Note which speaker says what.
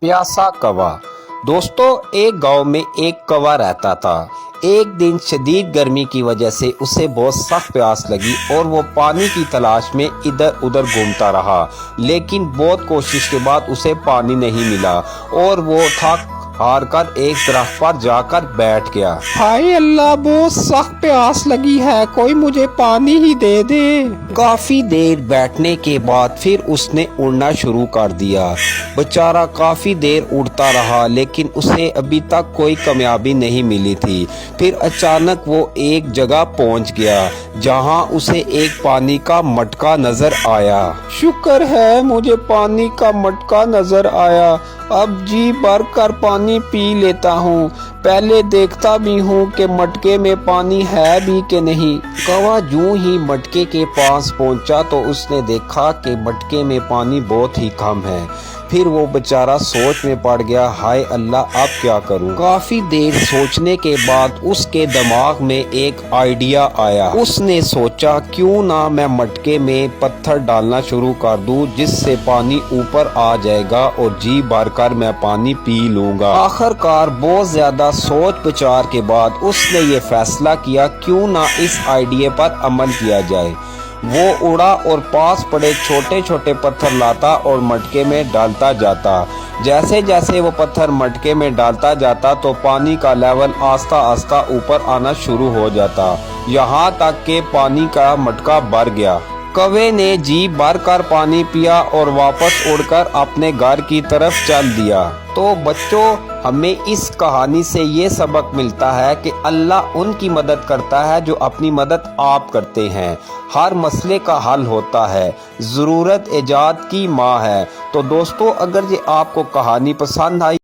Speaker 1: प्यासा कौवा। दोस्तों, एक गांव में एक कौवा रहता था। एक दिन शदीद गर्मी की वजह से उसे बहुत सख्त प्यास लगी और वो पानी की तलाश में इधर उधर घूमता रहा, लेकिन बहुत कोशिश के बाद उसे पानी नहीं मिला और वो थक हार कर एक दरख्त पर जाकर बैठ गया।
Speaker 2: हाय अल्लाह, बहुत सख्त प्यास लगी है, कोई मुझे पानी ही दे दे।
Speaker 1: काफी देर बैठने के बाद फिर उसने उड़ना शुरू कर दिया। बेचारा काफी देर उड़ता रहा, लेकिन उसे अभी तक कोई कामयाबी नहीं मिली थी। फिर अचानक वो एक जगह पहुंच गया जहां उसे एक पानी का मटका नजर आया।
Speaker 2: शुक्र है मुझे पानी का मटका नजर आया, अब जी भर कर पानी पी लेता हूँ। पहले देखता भी हूँ कि मटके में पानी है भी कि नहीं।
Speaker 1: कौवा यूं ही मटके के पास पहुंचा तो उसने देखा कि मटके में पानी बहुत ही कम है। फिर वो बेचारा सोच में पड़ गया, हाय अल्लाह, अब क्या करूं। काफी देर सोचने के बाद उसके दिमाग में एक आइडिया आया। उसने सोचा, क्यों ना मैं मटके में पत्थर डालना शुरू कर दूं, जिससे पानी ऊपर आ जाएगा और जी भर कर मैं पानी पी लूंगा। आखिरकार बहुत ज्यादा सोच विचार के बाद उसने ये फैसला किया, क्यों ना इस आइडिया पर अमल किया जाए। वो उड़ा और पास पड़े छोटे छोटे पत्थर लाता और मटके में डालता जाता। जैसे जैसे वो पत्थर मटके में डालता जाता तो पानी का लेवल आस्ता आस्ता ऊपर आना शुरू हो जाता, यहाँ तक कि पानी का मटका भर गया। कौवे ने जी भर कर पानी पिया और वापस उड़कर अपने घर की तरफ चल दिया। तो बच्चों, हमें इस कहानी से ये सबक मिलता है कि अल्लाह उनकी मदद करता है जो अपनी मदद आप करते हैं। हर मसले का हल होता है, ज़रूरत ईजाद की माँ है। तो दोस्तों, अगर ये आपको कहानी पसंद आई